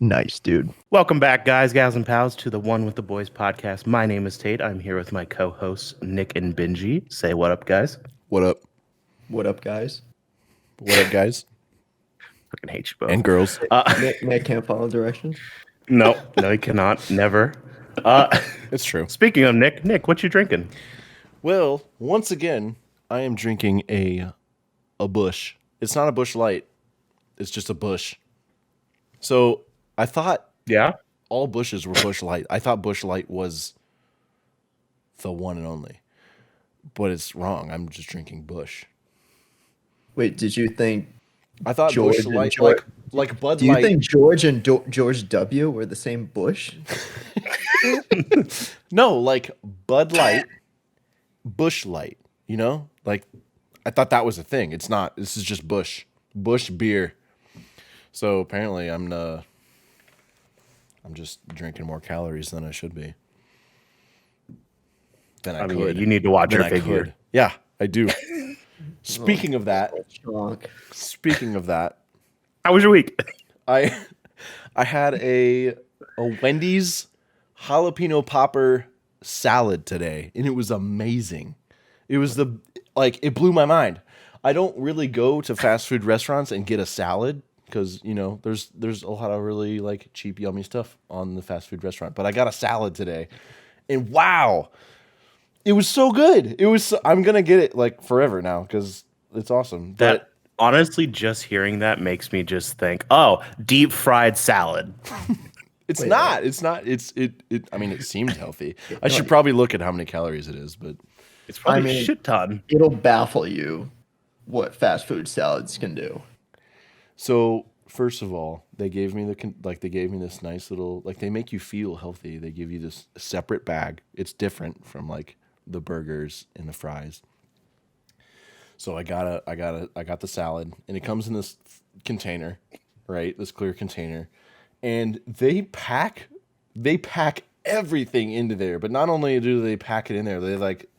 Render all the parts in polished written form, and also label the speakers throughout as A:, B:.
A: Nice, dude.
B: Welcome back, guys, gals, and pals, to the One with the Boys podcast. My name is Tate. I'm here with my co-hosts, Nick and Benji. Say what up, guys.
C: What up?
A: What up, guys?
C: What up, guys
B: Fucking hate you both.
C: and girls?
A: Nick can't follow directions.
B: No, he cannot. Never. Uh,
C: It's true.
B: Speaking of Nick, what you drinking?
C: Well, once again, I am drinking a Bush. It's not a Bush Light. It's just a Bush. So I thought
B: Yeah?
C: all Bushes were Bush Light. I thought Bush Light was the one and only, but it's wrong. I'm just drinking Bush.
A: Wait, did you think
C: I thought
A: George
C: Bush
A: and
C: Light,
A: George-
C: like Bud
A: do you
C: Light.
A: think George and George W were the same Bush?
C: No, like Bud Light, Bush Light. You know, like I thought that was a thing. It's not. This is just Bush beer. So apparently, I'm just drinking more calories than I should be. Than I
B: I mean,
C: could.
B: you need to watch
C: Than
B: your
C: I
B: figure.
C: could. Yeah, I do. Speaking of that,
A: Shock.
B: How was your week?
C: I had a Wendy's jalapeno popper salad today, and it was amazing. It was it blew my mind. I don't really go to fast food restaurants and get a salad because there's a lot of really like cheap yummy stuff on the fast food restaurant. But I got a salad today, and wow, it was so good. I'm gonna get it like forever now because it's awesome.
B: That honestly, just hearing that makes me just think, oh, deep fried salad.
C: It's
A: Wait,
C: not. It's not. I mean, it seems healthy. I should probably look at how many calories it is, but
B: It's probably
A: I mean-
B: a shit ton.
A: It'll baffle you what fast food salads can do.
C: so first of all, they gave me this nice little they make you feel healthy. They give you this separate bag. It's different from like the burgers and the fries. So I got the salad, and it comes in this container, right? This clear container, and they pack everything into there. But not only do they pack it in there, they like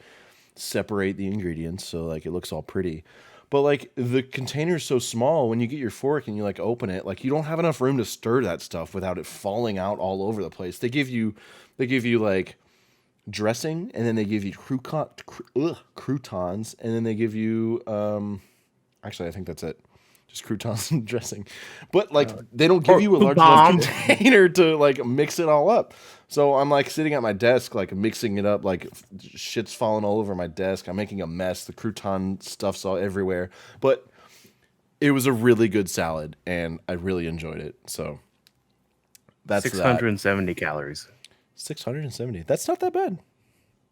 C: separate the ingredients so like it looks all pretty. But like the container's so small, when you get your fork and you like open it, like you don't have enough room to stir that stuff without it falling out all over the place. They give you like dressing, and then they give you croutons, and then they give you actually I think that's it, just croutons and dressing. But like they don't give you a large enough container to like mix it all up. So I'm like sitting at my desk like mixing it up, like shit's falling all over my desk. I'm making a mess. The crouton stuff's all everywhere. But it was a really good salad, and I really enjoyed it. So that's
B: 670 calories.
C: 670. That's not that bad.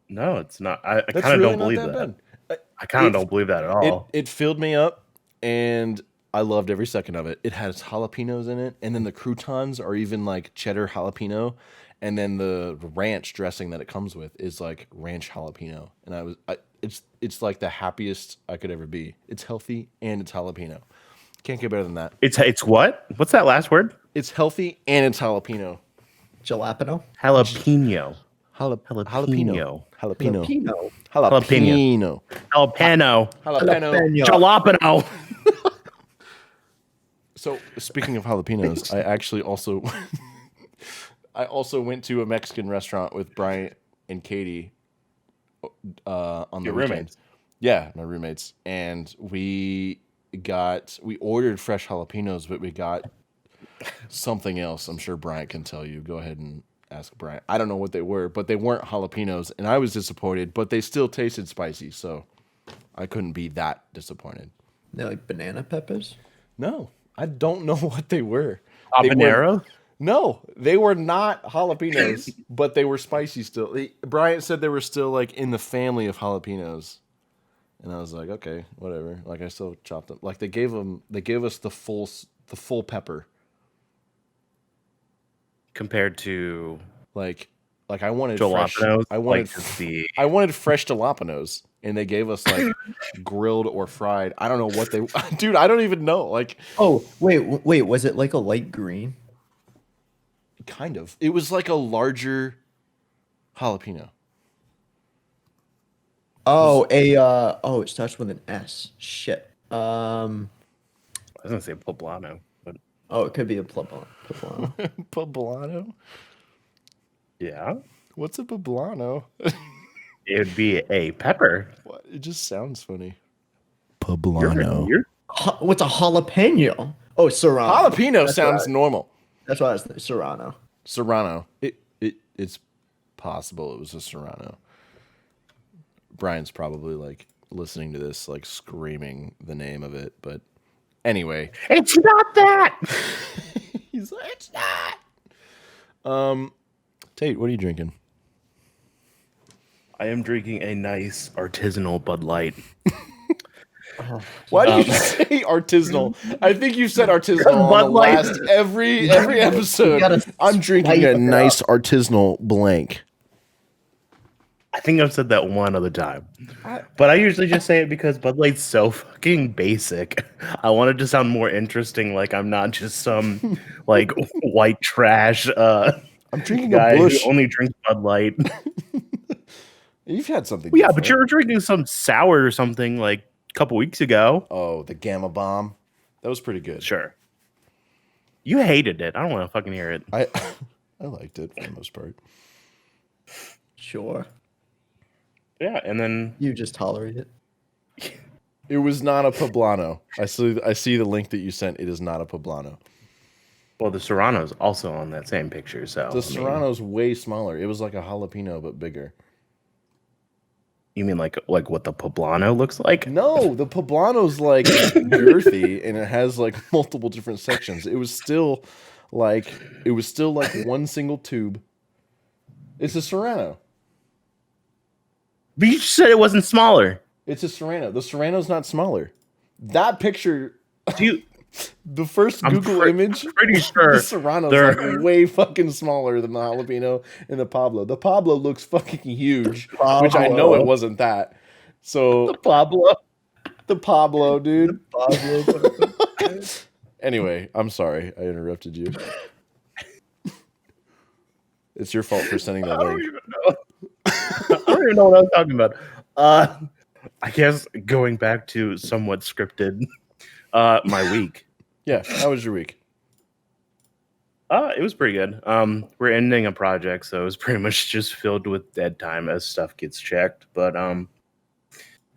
B: No, it's not. I
C: That's
B: kind of
C: really
B: don't
C: not
B: believe
C: that
B: that.
C: bad.
B: I kind of
C: It-
B: don't believe that at all.
C: It filled me up, and I loved every second of it. It has jalapenos in it, and then the croutons are even like cheddar jalapeno, and then the ranch dressing that it comes with is like ranch jalapeno. And it's like the happiest I could ever be. It's healthy and it's jalapeno. Can't get better than that.
B: It's what? What's that last word?
C: It's healthy and it's jalapeno.
A: Jalapeno?
B: Jalapeno.
C: Jalapeno.
A: Pino.
C: Jalapeno.
B: Jalapeno. Jalapeno.
C: Jalapeno.
B: Jalapeno.
C: So speaking of jalapenos, I also went to a Mexican restaurant with Bryant and Katie on the
B: Your
C: weekend.
B: roommates?
C: Yeah, my roommates, and we ordered fresh jalapenos, but we got something else. I'm sure Bryant can tell you. Go ahead and ask Bryant. I don't know what they were, but they weren't jalapenos, and I was disappointed. But they still tasted spicy, so I couldn't be that disappointed.
A: They're like banana peppers?
C: No, I don't know what they were. They were-
B: Habanero?
C: No, they were not jalapenos, but they were spicy still. Bryant said they were still like in the family of jalapenos, and I was like, okay, whatever. Like I still chopped them. Like they gave us the full pepper.
B: Compared to
C: Like I wanted fresh.
B: jalapenos?
C: I wanted
B: like just the
C: I wanted fresh jalapenos, and they gave us like grilled or fried. I don't know what they. Dude, I don't even know. Like
A: Oh, wait, was it like a light green?
C: kind of. It was like a larger jalapeno.
A: Oh, it starts with an S. Shit.
B: I was gonna say poblano, but
A: Oh, it could be a poblano.
C: Poblano?
B: Yeah.
C: What's a poblano?
B: It would be a pepper.
C: What? It just sounds funny.
B: You're,
C: Poblano.
B: you're
A: What's a jalapeno? Oh, serrano.
C: Jalapeno
A: That's
C: sounds
A: what
C: normal.
A: That's what I was thinking. Serrano.
C: Serrano. It's possible it was a Serrano. Brian's probably like listening to this, like screaming the name of it, but anyway.
B: It's not that.
C: He's like, it's not. Tate, what are you drinking?
B: I am drinking a nice artisanal Bud Light.
C: Why do you say artisanal? I think you've said artisanal on
B: Bud
C: the
B: Light.
C: last every episode. I'm drinking a nice artisanal blank.
B: I think I've said that one other time. But I usually just say it because Bud Light's so fucking basic. I wanted to sound more interesting, like I'm not just some like white trash
C: I'm drinking
B: guy
C: a Bush.
B: who only drinks Bud Light.
C: You've had something.
B: Well, yeah,
C: different.
B: but you were drinking some sour or something like a couple weeks ago.
C: Oh, the Gamma Bomb. That was pretty good.
B: Sure. You hated it. I don't want to fucking hear it.
C: I liked it for the most part.
A: Sure.
B: Yeah, and then
A: You just tolerate it.
C: It was not a poblano. I see the link that you sent. It is not a poblano.
B: well, the Serrano's also on that same picture. So
C: The Serrano's way smaller. It was like a jalapeno but bigger.
B: You mean like what the poblano looks like?
C: No, the poblano's like girthy and it has like multiple different sections. It was still like one single tube. It's a Serrano.
B: But you said it wasn't smaller.
C: It's a Serrano. The Serrano's not smaller. That picture,
B: Do you?
C: the first Google image,
B: Pretty sure
C: the Serrano's
B: they're-
C: like way fucking smaller than the jalapeno and the Pablo. The Pablo looks fucking huge, which I know it wasn't that. So
B: the Pablo.
C: the Pablo, dude.
A: Pablo.
C: Anyway, I'm sorry I interrupted you. It's your fault for sending that
B: I don't
C: link.
B: even know. I don't even know what I was talking about. I guess going back to somewhat scripted, my week.
C: Yeah, how was your week?
B: It was pretty good. We're ending a project, so it was pretty much just filled with dead time as stuff gets checked. But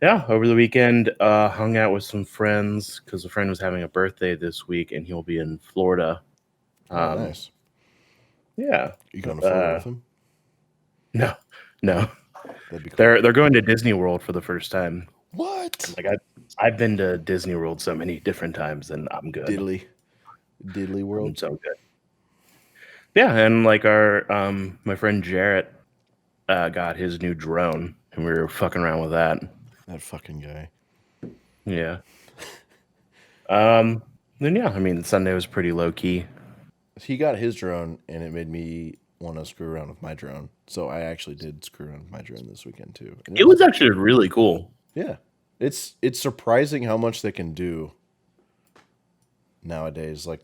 B: yeah, over the weekend, hung out with some friends because a friend was having a birthday this week, and he'll be in Florida.
C: Nice.
B: Yeah.
C: You going to Florida with him?
B: No.
C: That'd be cool.
B: They're going to Disney World for the first time.
C: What?
B: Like I've been to Disney World so many different times, and I'm good.
C: Diddly
B: I'm
C: world.
B: so good. Yeah, and like our my friend Jarrett got his new drone, and we were fucking around with that.
C: That fucking guy.
B: Yeah. Then yeah, I mean Sunday was pretty low key.
C: He got his drone, and it made me want to screw around with my drone. So I actually did screw around with my drone this weekend too. And
B: It was actually really cool.
C: yeah. It's surprising how much they can do nowadays. Like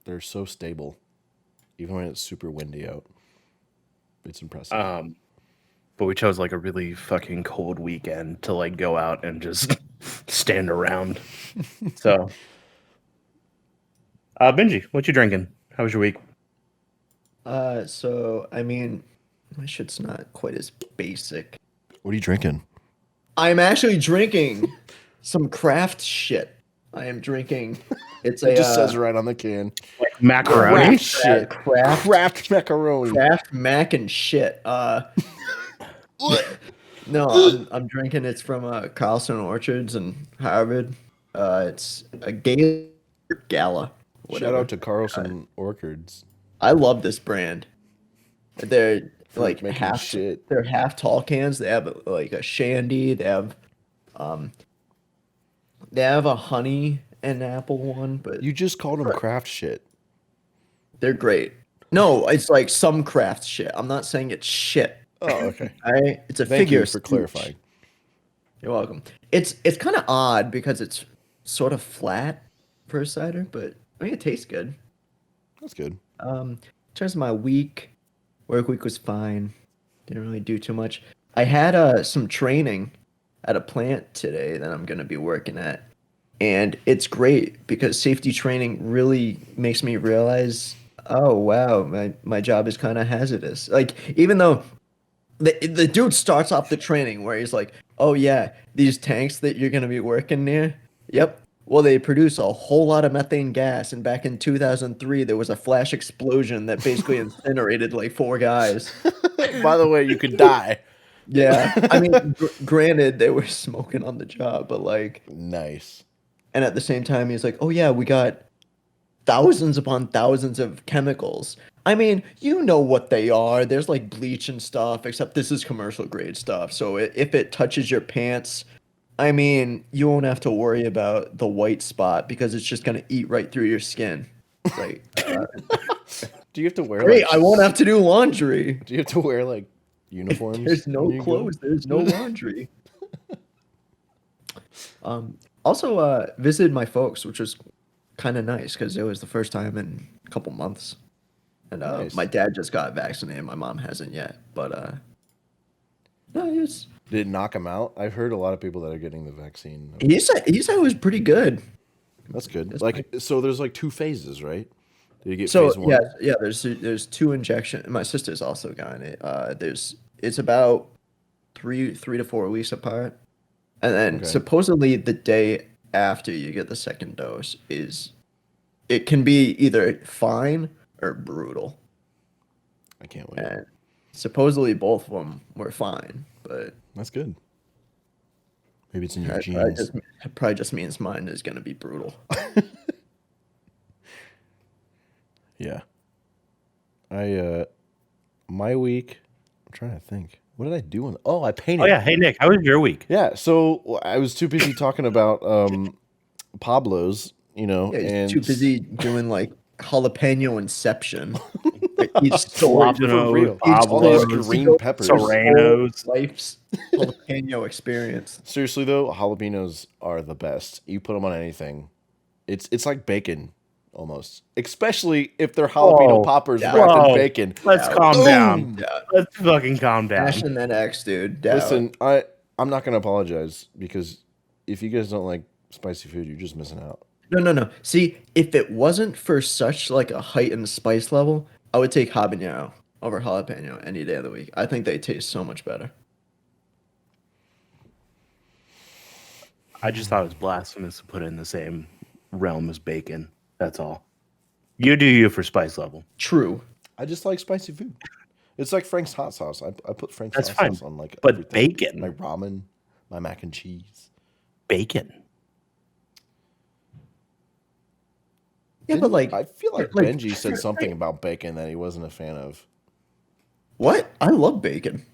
C: they're so stable, even when it's super windy out. It's impressive.
B: But we chose like a really fucking cold weekend to like go out and just stand around. So, Benji, what you drinking? How was your week?
A: So I mean, my shit's not quite as basic.
C: What are you drinking?
A: I'm actually drinking some craft shit. I am drinking. It's a
C: It just says right on the can.
B: Like macaroni?
C: Craft shit.
A: Craft
C: macaroni.
A: Kraft mac and shit. No, I'm drinking. It's from Carlson Orchards in Harvard. It's a gala.
C: Shout out to Carlson Orchards.
A: I love this brand. They're like
C: making
A: half
C: shit.
A: They're half tall cans. They have like a shandy. They have a honey and apple one, but
C: You just called them craft shit.
A: they're great. No, it's like some craft shit. I'm not saying it's shit.
C: Oh, okay.
A: It's a
C: Thank
A: figure
C: you
A: of
C: for
A: speech.
C: clarifying.
A: You're welcome. It's kind of odd because it's sort of flat for a cider, but I think it tastes good.
C: That's good.
A: In terms of my work week was fine. Didn't really do too much. I had some training at a plant today that I'm gonna be working at. And it's great because safety training really makes me realize, oh wow, my job is kind of hazardous. Like even though the dude starts off the training where he's like, "Oh yeah, these tanks that you're gonna be working near, yep. Well, they produce a whole lot of methane gas, and back in 2003, there was a flash explosion that basically incinerated like 4 guys."
C: By the way, you could die.
A: Yeah, I mean, granted, they were smoking on the job, but like,
C: Nice.
A: and at the same time, he's like, "Oh yeah, we got thousands upon thousands of chemicals. I mean, you know what they are. There's like bleach and stuff, except this is commercial grade stuff. So if it touches your pants, I mean, you won't have to worry about the white spot because it's just gonna eat right through your skin." It's like,
C: Do you have to wear
A: great,
C: like?
A: I won't have to do laundry.
C: Do you have to wear like uniforms?
A: There's no
C: when you go?
A: clothes. There's no laundry. Also, visited my folks, which was kind of nice because it was the first time in a couple months. And
C: Nice.
A: my dad just got vaccinated. My mom hasn't yet. But no,
C: Did it knock him out? I've heard a lot of people that are getting the vaccine.
A: he said it was pretty good.
C: That's good.
A: It's
C: Like, so there's like 2 phases, right? Did you get
A: So
C: phase 1?
A: yeah. There's 2 injections. My sister's also gotten it. It's about 3 to 4 weeks apart, and then
C: Okay.
A: supposedly the day after you get the second dose it can be either fine or brutal.
C: I can't wait.
A: And supposedly both of them were fine, but
C: That's good. Maybe it's in your
A: it
C: genes.
A: probably just means mine is going to be brutal.
C: Yeah. My week, I'm trying to think. What did I do on? Oh, I painted.
B: Oh yeah, hey Nick, how was your week?
C: Yeah, so I was too busy talking about Pablo's,
A: Yeah, he's
C: and
A: too busy doing like jalapeno inception. Like, each story,
C: for
B: Jalapenos,
C: real.
A: each
C: All these
A: story
B: Pablos,
C: green
A: goes
C: peppers.
A: through his whole
B: Serranos.
A: life's jalapeno experience.
C: Seriously though, jalapenos are the best. You put them on anything. It's like bacon almost. Especially if they're jalapeno
B: Whoa,
C: poppers
A: yeah.
C: wrapped in
B: whoa,
C: bacon.
B: let's
A: Yeah,
B: calm down.
C: Boom!
A: Yeah,
B: Let's fucking calm down.
A: Ash and then X, dude. Doubt.
C: Listen, I'm not gonna apologize because if you guys don't like spicy food, you're just missing out.
A: No. See, if it wasn't for such like a heightened spice level, I would take habanero over jalapeno any day of the week. I think they taste so much better.
B: I just thought it was blasphemous to put it in the same realm as bacon. That's all. You do you for spice level.
A: True.
C: I just like spicy food. It's like Frank's hot sauce. I put Frank's
B: That's
C: hot
B: fine.
C: sauce on like
B: But
C: everything.
B: bacon.
C: My ramen, my mac and cheese.
B: Bacon.
A: Yeah, but like,
C: I feel like
A: like-
C: Benji said something about bacon that he wasn't a fan of.
A: what? I love bacon.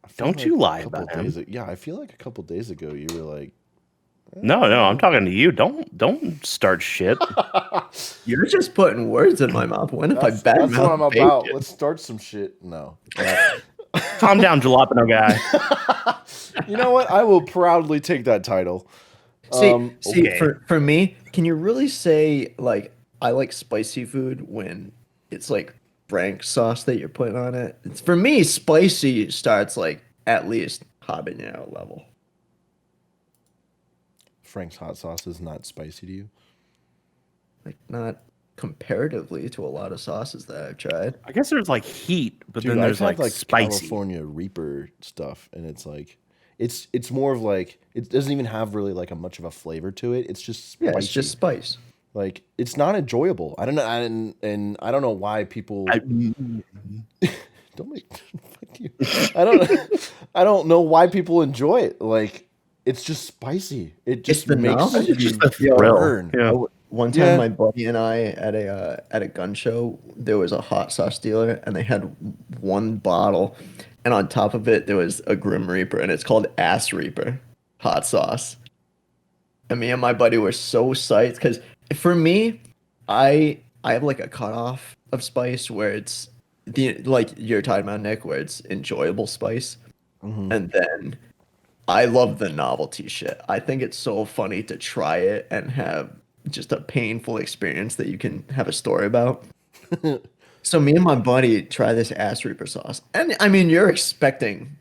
C: I feel
B: Don't you
C: a
B: lie
C: couple
B: about him.
C: days Yeah, I feel like a couple days ago you were like,
B: No, I'm talking to you. Don't start shit.
A: You're just putting words in my mouth. When if I
C: that's what I'm
A: badmouth
C: about.
A: bacon?
C: Let's start some shit. No.
B: Calm down, jalapeno guy.
C: You know what? I will proudly take that title.
A: See,
B: okay.
A: for me, can you really say like I like spicy food when it's like Frank sauce that you're putting on it? It's, for me, spicy starts like at least habanero level.
C: Frank's hot sauce is not spicy to you.
A: Like not comparatively to a lot of sauces that I've tried.
B: I guess there's like heat, but
C: Dude,
B: then there's
C: I've had like
B: spicy.
C: California Reaper stuff, and it's like it's more of like it doesn't even have really like a much of a flavor to it. It's just spicy.
A: Yeah, it's just spice.
C: Like it's not enjoyable. I don't know, and I don't know why people don't make fuck you. I don't know why people enjoy it. Like it's just spicy. It just
A: the
C: makes
A: novelty.
B: It's just a
C: you
B: thrill.
C: burn.
B: Yeah.
A: One time,
C: Yeah.
A: my buddy and I at a gun show, there was a hot sauce dealer, and they had one bottle, and on top of it there was a Grim Reaper, and it's called Ass Reaper hot sauce. And me and my buddy were so psyched because for me, I have like a cutoff of spice where it's the like you're talking about, Nick, where it's enjoyable spice, and then I love the novelty shit. I think it's so funny to try it and have just a painful experience that you can have a story about. So me and my buddy try this Ass Reaper sauce, and I mean you're expecting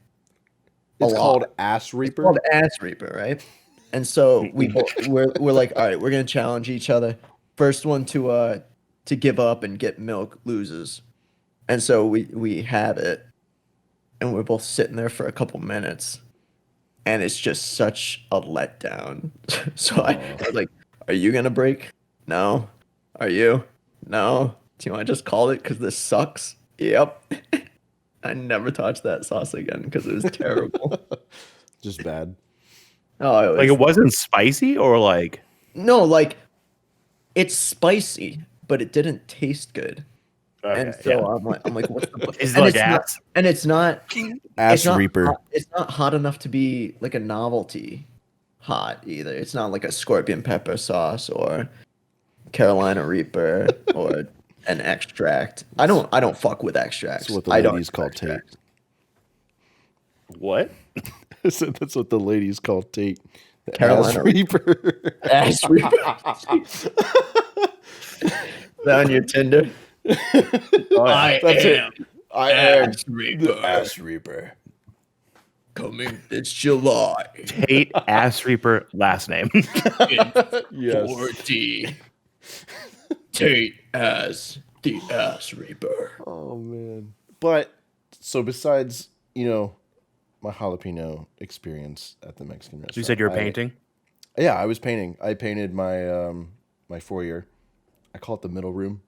C: It's
A: a lot.
C: called Ass
A: It's
C: Reaper.
A: called Ass Reaper, right? And so we're like, all right, we're gonna challenge each other. First one to give up and get milk loses. And so we have it, and we're both sitting there for a couple minutes, and it's just such a letdown. So I was like, "Are you gonna break? No. Are you? No. Do you want to just call it because this sucks?" Yep. I never touched that sauce again because it was terrible.
C: Just bad.
A: Oh,
B: Like, it wasn't spicy, or like,
A: no, like it's spicy, but it didn't taste good. And
B: okay,
A: so
B: yeah.
A: I'm like, what's the
B: Is it
A: and
B: like
A: it's not,
B: ass?
A: and it's not,
C: Ass Reaper.
A: it's not hot enough to be like a novelty hot either. It's not like a scorpion pepper sauce or Carolina Reaper or an extract. I don't fuck with extracts.
C: That's what the
A: I don't
C: ladies
A: do
C: call Tate.
A: extracts.
B: What?
C: So that's what the ladies call Tate. The
A: Carolina
C: Ass Reaper.
A: Ass Reaper. Is that on your Tinder?
B: Oh, yeah.
C: That's it. I am
A: Ass Reaper.
C: the Ass Reaper.
A: Coming this July.
B: Tate Ass Reaper last name.
C: Yes.
A: 4D. Tate as the Ass Reaper.
C: Oh man. But so besides, my jalapeno experience at the Mexican restaurant.
B: You said you were painting?
C: Yeah, I was painting. I painted my my foyer. I call it the middle room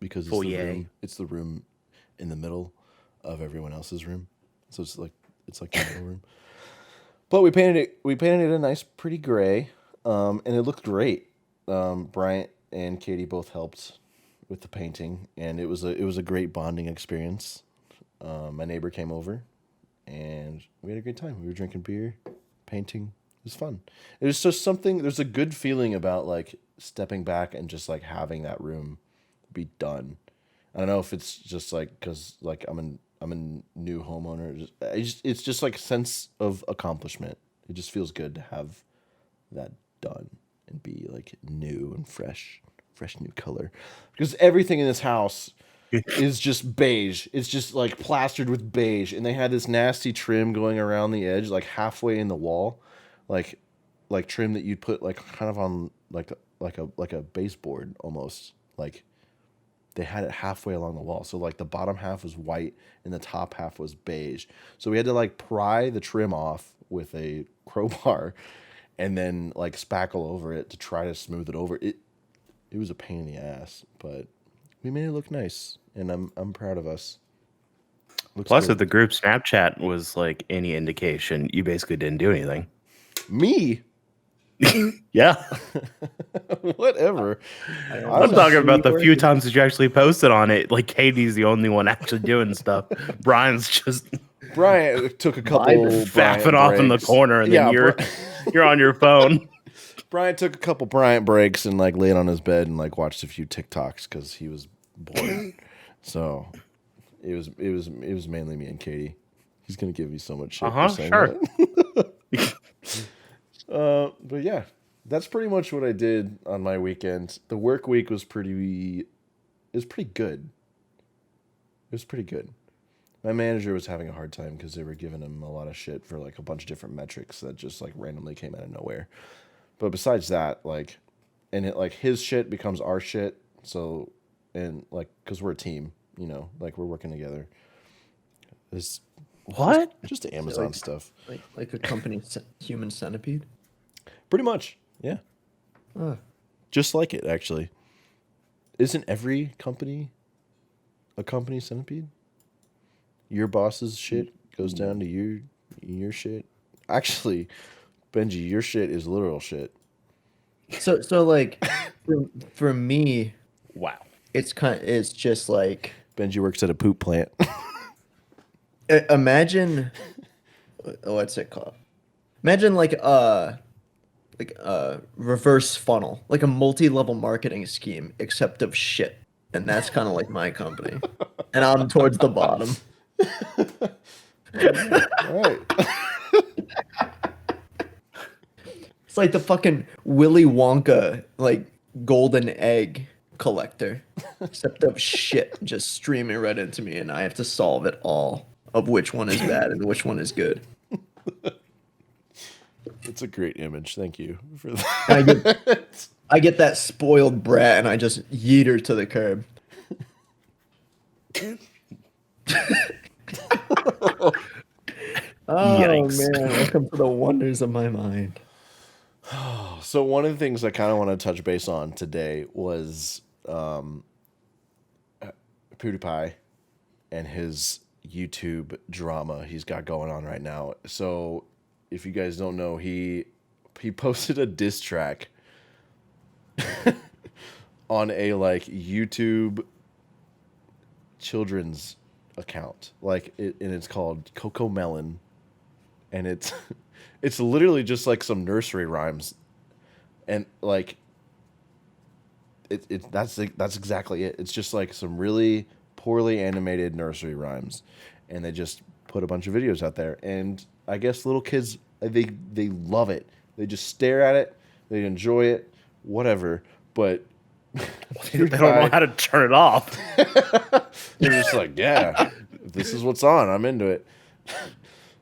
C: because it's the room in the middle of everyone else's room. So it's like the middle room. But we painted it a nice pretty gray. And it looked great. Bryant and Katie both helped with the painting, and it was a great bonding experience. My neighbor came over, and we had a great time. We were drinking beer, painting. It was fun. It was just something. There's a good feeling about like stepping back and just like having that room be done. I don't know if it's just like because like I'm a new homeowner. It's just like a sense of accomplishment. It just feels good to have that done and be like new and fresh new color, because everything in this house is just beige. It's just like plastered with beige, and they had this nasty trim going around the edge, like halfway in the wall, like trim that you'd put like kind of on like a baseboard almost. Like they had it halfway along the wall, so like the bottom half was white and the top half was beige. So we had to like pry the trim off with a crowbar and then like spackle over it to try to smooth it over. It was a pain in the ass, but we made it look nice, and I'm proud of us. Looks
B: Plus,
C: good.
B: if the group Snapchat was like any indication, you basically didn't do anything.
C: Me,
B: Yeah.
C: whatever.
B: I'm talking about the few times that you actually posted on it. Like, Katie's the only one actually doing stuff. Brian's just
C: Brian took a couple
B: faffing off in the corner, and then you're on your phone.
C: Brian took a couple Bryant breaks and like laid on his bed and like watched a few TikToks because he was bored. So it was mainly me and Katie. He's gonna give me so much shit for saying
B: sure.
C: that. But yeah, that's pretty much what I did on my weekend. The work week was pretty good. It was pretty good. My manager was having a hard time because they were giving him a lot of shit for like a bunch of different metrics that just like randomly came out of nowhere. But besides that, like, and it, like his shit becomes our shit. So, and like, cause we're a team, like we're working together. It's
B: What?
C: just Amazon stuff.
A: Like a company human centipede.
C: Pretty much. Yeah. Just like it, actually. Isn't every company a company centipede? Your boss's shit goes down to your shit. Actually, Benji, your shit is literal shit.
A: So like for me,
B: Wow.
A: it's just like
C: Benji works at a poop plant.
A: imagine what's it called? Imagine like a reverse funnel, like a multi-level marketing scheme, except of shit. And that's kind of like my company. And I'm towards the bottom.
C: All right.
A: It's like the fucking Willy Wonka, like golden egg collector, except of shit just streaming right into me, and I have to solve it all of which one is bad and which one is good.
C: It's a great image. Thank you for
A: I get
C: that.
A: I get that spoiled brat and I just yeet her to the curb. Oh
B: Yikes.
A: man, welcome to the wonders of my mind.
C: So one of the things I kind of want to touch base on today was PewDiePie and his YouTube drama he's got going on right now. So if you guys don't know, he posted a diss track on a like YouTube children's account, and it's called Coco Melon, and it's it's literally just like some nursery rhymes, and like that's exactly it. It's just like some really poorly animated nursery rhymes, and they just put a bunch of videos out there, and I guess little kids they love it. They just stare at it, they enjoy it, whatever. But
B: They don't know how to turn it off.
C: they're just like, yeah, this is what's on. I'm into it.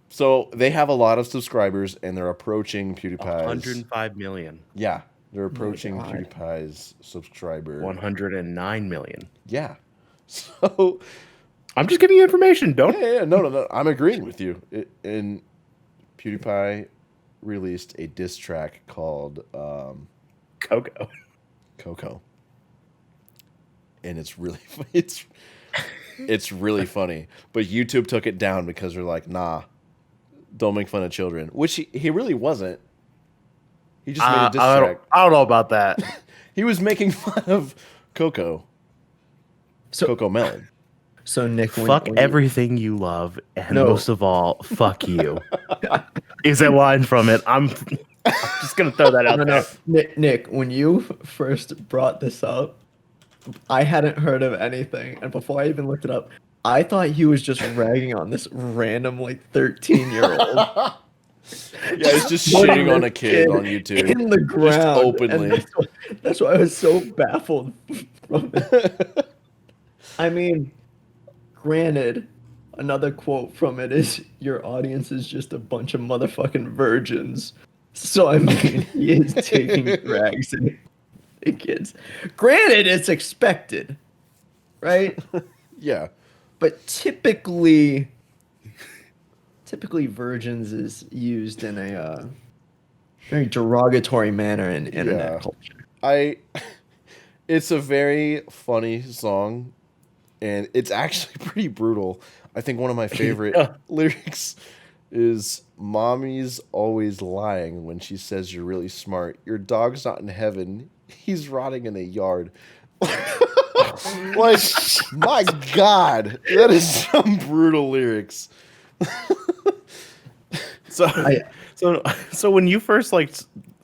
C: So they have a lot of subscribers, and they're approaching PewDiePie's
B: 105 million.
C: Yeah, they're approaching
A: God.
C: PewDiePie's subscriber.
B: 109 million.
C: Yeah. So
B: I'm just giving you information. Don't.
C: yeah, no. I'm agreeing with you. And PewDiePie released a diss track called
B: Coco.
C: Coco, and it's really it's really funny. But YouTube took it down because they're like, nah, don't make fun of children. Which he really wasn't. He just made a diss track.
B: I don't know about that.
C: He was making fun of Coco. Coco Melon.
A: So Nick,
B: Fuck
A: when
B: everything you love, and
A: No.
B: most of all, fuck you. Is a line from it. I'm just gonna throw that out there.
A: Nick, when you first brought this up, I hadn't heard of anything, and before I even looked it up, I thought he was just ragging on this random like 13-year-old.
C: Yeah, he's just shitting on a kid on YouTube.
A: In the ground.
C: openly.
A: And that's why I was so baffled from it. I mean, granted, another quote from it is, your audience is just a bunch of motherfucking virgins. So, I mean, he is taking drags and kids. Granted, it's expected, right?
C: Yeah.
A: But typically virgins is used in a very derogatory manner in internet
C: Yeah.
A: culture.
C: It's a very funny song, and it's actually pretty brutal. I think one of my favorite lyrics is, "Mommy's always lying when she says you're really smart. Your dog's not in heaven. He's rotting in a yard." Like, my God, that is some brutal lyrics.
B: So when you first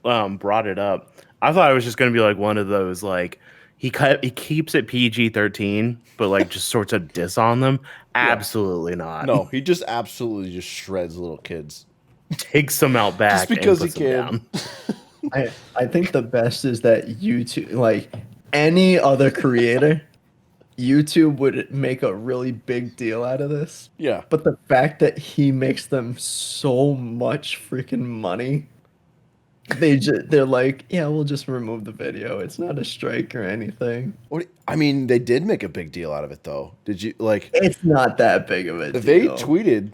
B: brought it up, I thought it was just gonna be like one of those like he keeps it PG-13, but like just sorts of diss on them. Absolutely not.
C: No, he just absolutely just shreds little kids.
B: Takes them out back
C: Just because
B: and puts
C: he
B: them
C: can.
B: down.
A: I think the best is that YouTube, like any other creator, YouTube would make a really big deal out of this.
C: Yeah.
A: But the fact that he makes them so much freaking money, they're like, yeah, we'll just remove the video. It's not a strike or anything.
C: I mean, they did make a big deal out of it, though. Did you like?
A: It's not that big of a deal.
C: They tweeted.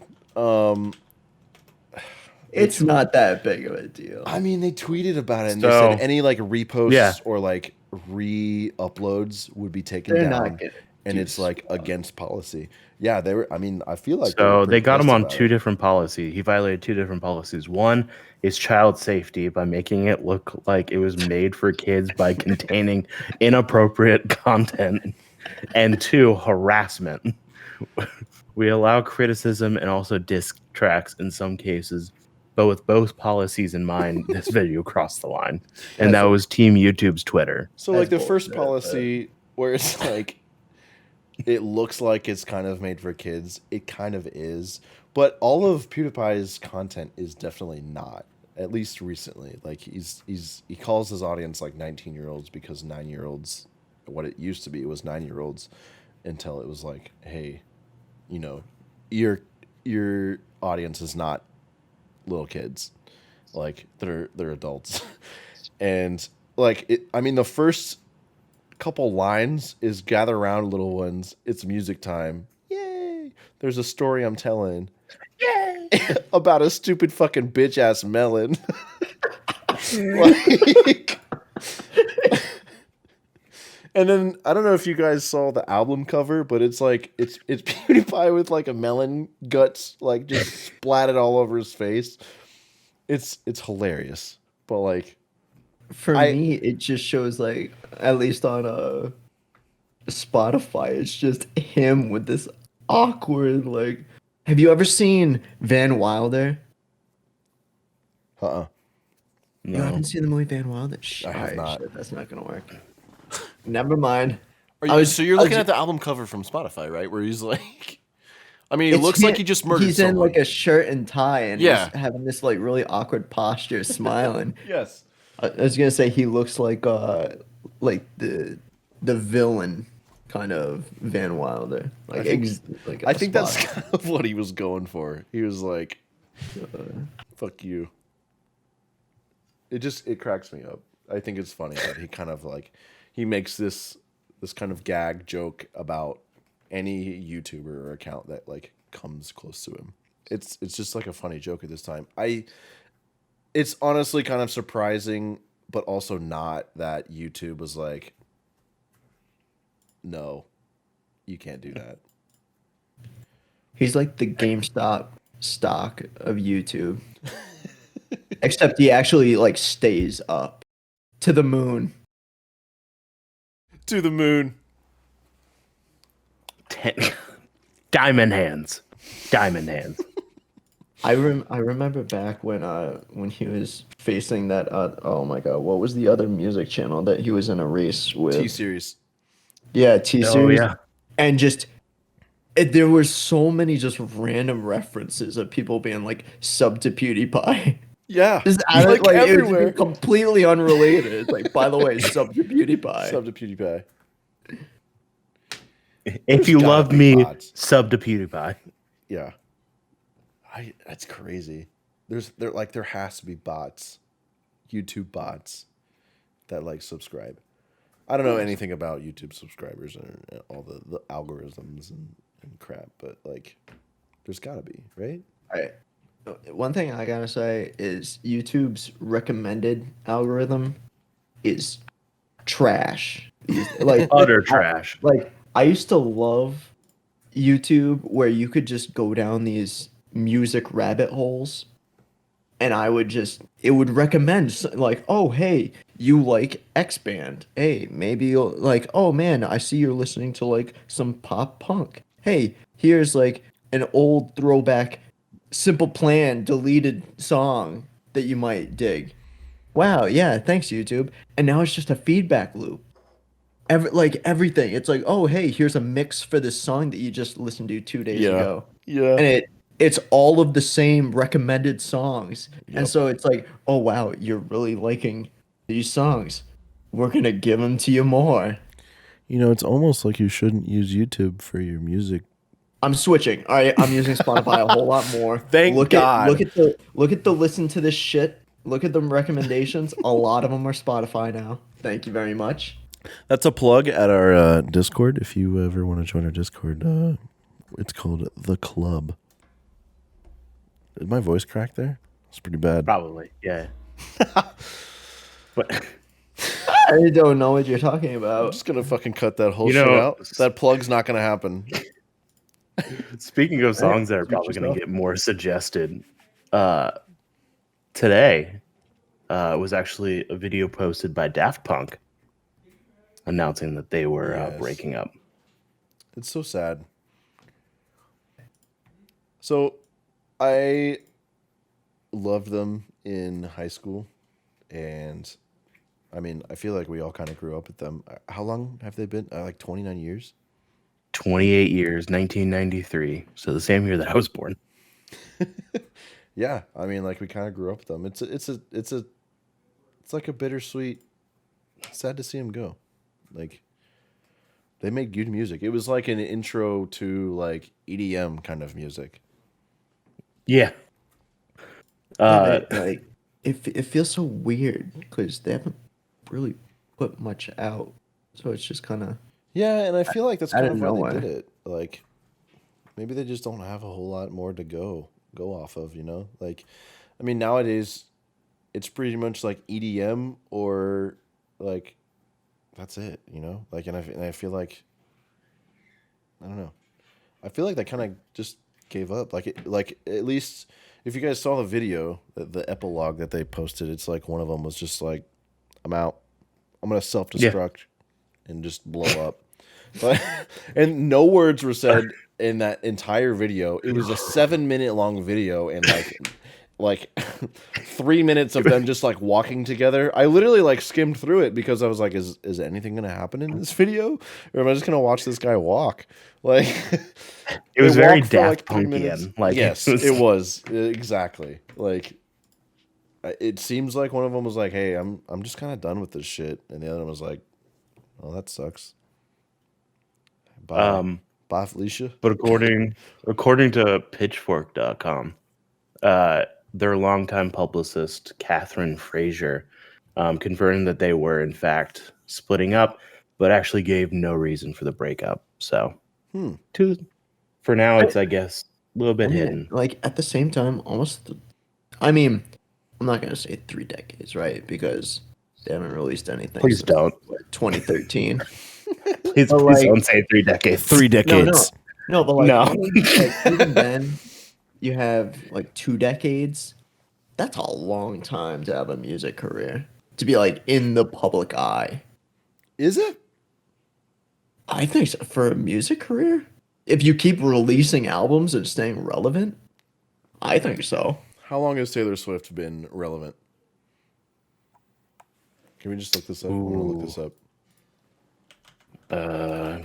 A: It's not that big of a deal.
C: I mean, they tweeted about it, and
B: So-
C: they said any like reposts
B: Yeah.
C: or like re-uploads would be taken
A: They're
C: down,
A: not gonna
C: and
A: do
C: it's like against policy. Yeah, they were. I mean, I feel like
B: So
C: were
B: they
C: pretty
B: got him
C: pissed
B: on
C: about
B: two
C: it.
B: different policies. He violated two different policies. One is child safety by making it look like it was made for kids by containing inappropriate content. And two, harassment. We allow criticism and also diss tracks in some cases, but with both policies in mind, this video crossed the line. And that was Team YouTube's Twitter.
C: So like the
A: That's
C: first
A: bullshit,
C: policy where it's like it looks like it's kind of made for kids, it kind of is, but all of PewDiePie's content is definitely not. At least recently, like he calls his audience like 19-year-olds because 9-year-olds, what it used to be, it was 9-year-olds until it was like, hey, you know, your audience is not little kids. like they're adults, and like I mean, the first couple lines is gather around, little ones. It's music time. Yay! There's a story I'm telling.
B: Yay!
C: About a stupid fucking bitch ass melon. Like, and then I don't know if you guys saw the album cover, but it's like it's PewDiePie with like a melon guts like just splatted all over his face. It's hilarious, but like
A: For
C: I
A: me, it just shows like at least on Spotify, it's just him with this awkward like. Have you ever seen Van Wilder?
C: uh-uh.
A: You
B: No.
A: haven't seen the movie Van Wilder?
C: I have
A: Alright,
C: not.
A: shit, that's not gonna work. Never mind.
C: So you're looking at the album cover from Spotify, right? Where he's like, I mean, he looks like he just murdered
A: He's
C: someone.
A: in like a shirt and tie, and
C: Yeah.
A: he's having this like really awkward posture, smiling.
C: Yes.
A: I was gonna say he looks like the villain kind of Van Wilder. Like like
C: I think that's
A: spot
C: kind of what he was going for. He was like, "Fuck you." It cracks me up. I think it's funny that he kind of like he makes this kind of gag joke about any YouTuber or account that like comes close to him. It's just like a funny joke at this time. It's honestly kind of surprising, but also not, that YouTube was like, no, you can't do that.
A: He's like the GameStop stock of YouTube. Except he actually like stays up to the moon.
C: To the moon.
B: Diamond hands. Diamond hands.
A: I remember back when he was facing that oh my god, what was the other music channel that he was in a race with?
C: T-Series.
A: Yeah, T-Series.
B: Oh yeah.
A: And just there were so many just random references of people being like sub to PewDiePie.
C: Yeah.
A: Just out
C: Like
A: of, like
C: everywhere.
A: it's completely unrelated. It's like, by the way, sub to PewDiePie.
C: Sub to PewDiePie.
B: If you
C: gotta
B: love
C: be
B: me,
C: bots.
B: sub to PewDiePie.
C: Yeah. That's crazy. There has to be bots, YouTube bots, that like subscribe. I don't know anything about YouTube subscribers and all the algorithms and crap, but like there's gotta be, right?
A: Right. One thing I gotta say is YouTube's recommended algorithm is trash. Like
B: Utter trash.
A: like I used to love YouTube where you could just go down these music rabbit holes and it would recommend like, oh hey, you like X band. Hey, maybe you'll like, oh man, I see you're listening to like some pop punk. Hey, here's like an old throwback Simple Plan deleted song that you might dig. Wow, yeah, thanks YouTube. And now it's just a feedback loop. Everything. It's like, oh hey, here's a mix for this song that you just listened to 2 days ago.
C: Yeah.
A: And it's all of the same recommended songs.
C: Yep.
A: And so it's like, oh wow, you're really liking these songs. We're gonna give them to you more.
C: You know, it's almost like you shouldn't use YouTube for your music.
A: I'm switching. All right, I'm using Spotify a whole lot more.
C: Thank God.
A: Look at the listen to this shit. Look at the recommendations. A lot of them are Spotify now. Thank you very much.
C: That's a plug at our Discord. If you ever want to join our Discord, it's called The Club. Did my voice crack there? It's pretty bad.
B: Probably. Yeah. But
A: I don't know what you're talking
C: I'm
A: about.
C: just gonna fucking cut that whole
B: You
C: shit
B: know-
C: out. That plug's not gonna happen.
B: speaking of songs that are probably going to get more suggested, today was actually a video posted by Daft Punk announcing that they were
C: Yes.
B: breaking up.
C: It's so sad. So, I loved them in high school, and I mean, I feel like we all kind of grew up with them. How long have they been? Like 29 years?
B: 28 years, 1993. So the same year that I was born.
C: Yeah, I mean, like we kind of grew up with them. It's like a bittersweet. Sad to see them go. Like they make good music. It was like an intro to like EDM kind of music.
B: Yeah.
A: Like it feels so weird because they haven't really put much out, so it's just kind of
C: Yeah, and I feel like that's
A: out
C: kind
A: of
C: of why they did
A: nowhere.
C: it. Like maybe they just don't have a whole lot more to go off of, you know? Like I mean nowadays it's pretty much like EDM or like that's it, you know? Like and I feel like I don't know. I feel like they kind of just gave up. Like at least if you guys saw the video, the epilogue that they posted, it's like one of them was just like I'm out. I'm going to
B: Yeah.
C: self-destruct and just blow up. But and no words were said in that entire video. It was a 7 minute long video and like 3 minutes of them just like walking together. I literally like skimmed through it because I was like, is anything gonna happen in this video? Or am I just gonna watch this guy walk? Like
B: It
C: they
B: was very
C: walk for
B: Daft
C: like 3 minutes.
B: Punkian. Like it
C: Yes, it
B: was.
C: was exactly. Like it seems like one of them was like, "Hey, I'm just kind of done with this shit," and the other one was like, "Oh, that sucks. Bye,
B: Um,
C: bye, Felicia."
B: but according to Pitchfork.com, their longtime publicist Catherine Frazier confirmed that they were in fact splitting up, but actually gave no reason for the breakup. So,
C: Hmm.
B: to for now,
A: I,
B: it's I guess a little
A: I
B: bit
A: mean,
B: hidden.
A: like at the same time, I mean, I'm not gonna say 3 decades, right? Because they haven't released anything
B: Please
A: since
B: don't.
A: what, 2013.
B: Please,
A: But
B: please
A: like,
B: don't say 3 decades.
C: Three
A: no, no,
C: decades.
A: no. But like,
B: No.
A: even then, you have like 2 decades. That's a long time to have a music career to be like in the public eye.
C: Is it?
A: I think so. For a music career, if you keep releasing albums and staying relevant, I think so.
C: How long has Taylor Swift been relevant? Can we just look this up? I want to look
B: Ooh.
C: this up.
B: Uh,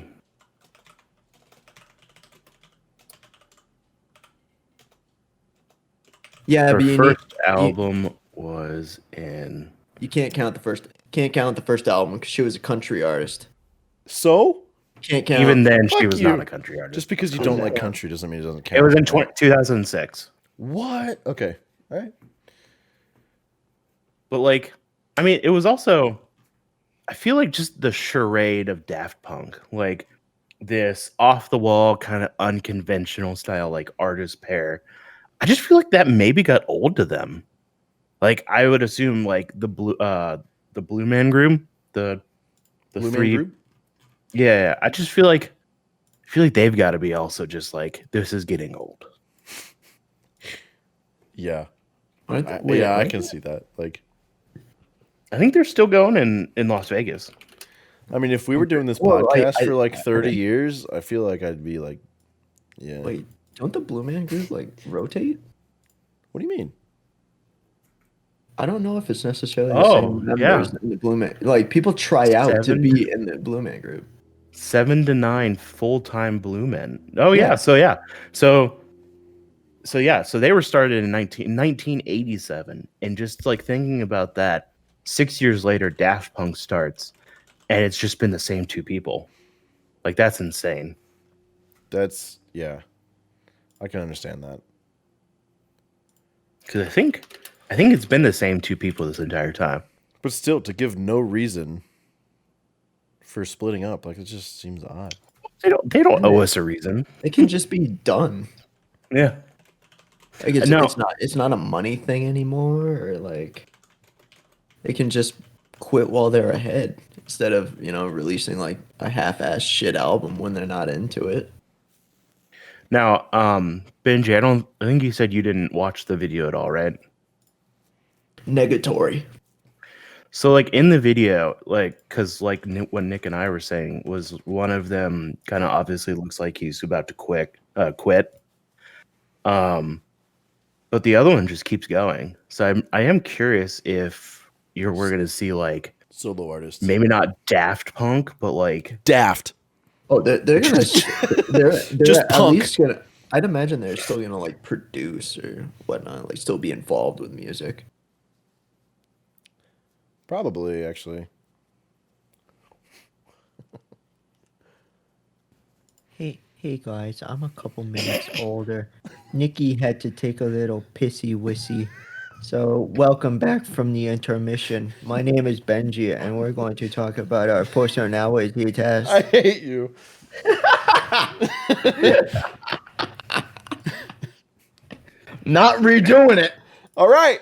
A: Yeah,
B: her
A: but you need
B: first
A: you,
B: album was in.
A: you can't count the first album because she was a country artist.
C: So,
A: Can't
B: Even
A: count.
B: then, she
C: fuck
B: was not
C: you.
B: a country
C: Just
B: artist.
C: because you don't like
A: Exactly.
C: country doesn't mean it doesn't
B: It was
C: count,
B: in
C: right?
B: 2006.
C: What? Okay. All right.
B: But like, I mean, it was also. I feel like just the charade of Daft Punk, like this off the wall kind of unconventional style, like artist pair. I just feel like that maybe got old to them. Like I would assume, like the Blue Man Group, the
C: Blue Man
B: three.
C: Group?
B: Yeah, I feel like they've got to be also just like this is getting old.
C: Yeah.
A: Wait,
C: Yeah, I
A: are
C: can see that. Like,
B: I think they're still going in Las Vegas.
C: I mean, if we were doing this
A: well,
C: podcast for like
A: I
C: 30
A: think
C: years, I feel like I'd be like, yeah.
A: wait, don't the Blue Man Group like rotate?
C: What do you mean?
A: I don't know if it's necessarily the
B: Oh
A: same
B: yeah,
A: members in the Blue Man. Like people try out to
B: seven
A: be in the Blue Man Group.
B: 7 to 9 full time Blue Men. Oh
A: Yeah,
B: so so they were started in 1987, and just like thinking about that, 6 years later, Daft Punk starts, and it's just been the same two people. Like that's insane.
C: That's, yeah, I can understand that.
B: Because I think it's been the same two people this entire time.
C: But still, to give no reason for splitting up, like, it just seems odd.
B: They don't
A: and
B: owe us a reason.
A: it can just be done.
B: Yeah.
A: Like
B: No.
A: it's not a money thing anymore, or like they can just quit while they're ahead instead of releasing like a half-ass shit album when they're not into it.
B: Now, Benji, I think you said you didn't watch the video at all, right?
A: Negatory.
B: So, like in the video, like, because like what Nick and I were saying was one of them kind of obviously looks like he's about to quit. Um, but the other one just keeps going. So I am curious if we're gonna see like
C: Solo artists.
B: maybe not Daft Punk, but like
C: Daft.
A: Oh, they're gonna they're
C: Just
A: at
C: punk.
A: least gonna. I'd imagine they're still gonna like produce or whatnot, like still be involved with music.
C: Probably, actually.
D: Hey guys, I'm a couple minutes older. Nikki had to take a little pissy wissy. So, welcome back from the intermission. My name is Benji, and we're going to talk about our personality test.
C: I hate you.
A: Not redoing it.
C: All right.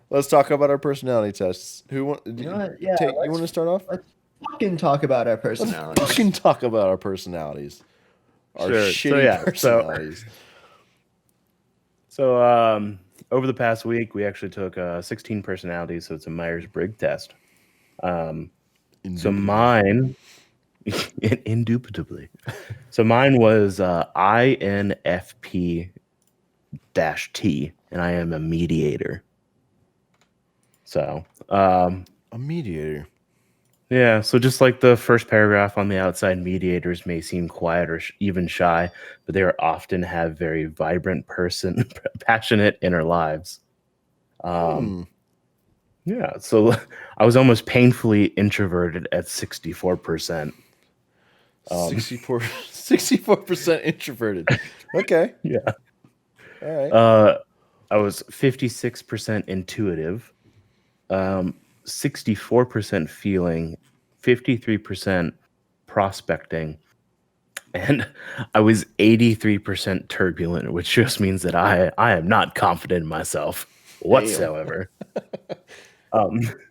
C: Let's talk about our personality tests. Who want?
A: You know what? Yeah,
C: You want to start off?
A: let's fucking talk about our
C: Let's
A: personalities.
C: fucking talk about our personalities. Our
B: Sure. So,
C: shitty
B: yeah, so-
C: personalities.
B: So, over the past week, we actually took 16 personalities, so it's a Myers-Briggs test. So mine, indubitably. So mine was INFP-T, and I am a mediator. So,
C: A mediator.
B: yeah, so just like the first paragraph on the outside, mediators may seem quiet or even shy, but they are often have very vibrant passionate inner lives. Yeah, so I was almost painfully introverted at 64%.
C: 64% introverted. Okay.
B: Yeah.
C: All right.
B: I was 56% intuitive, 64% feeling, 53% prospecting, and I was 83% turbulent, which just means that I am not confident in myself whatsoever.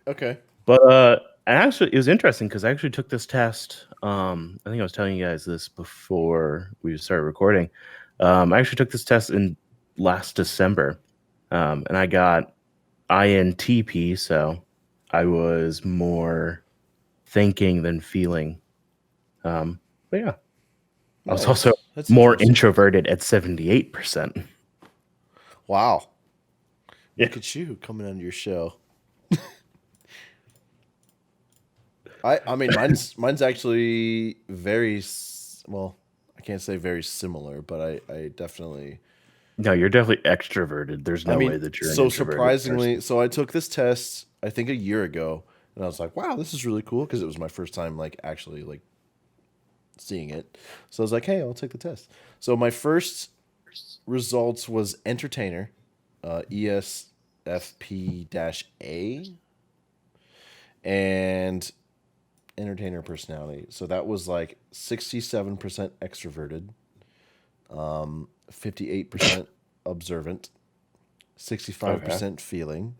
C: Okay.
B: But and actually, it was interesting because I actually took this test. I think I was telling you guys this before we started recording. I actually took this test in last December, and I got INTP, so I was more thinking than feeling. But yeah, I was
C: Nice.
B: also
C: That's
B: more
C: interesting.
B: introverted at 78%.
C: Wow.
B: Yeah.
C: Look at you coming on your show. I mean mine's actually well, I can't say very similar, but I definitely
B: No, you're definitely extroverted. There's no way that you're an
C: so
B: introverted
C: surprisingly,
B: person.
C: so I took this test I think a year ago, and I was like, wow, this is really cool because it was my first time like actually like seeing it. So I was like, hey, I'll take the test. So my first results was entertainer, ESFP-A, and entertainer personality. So that was like 67% extroverted, 58% observant, 65% feeling,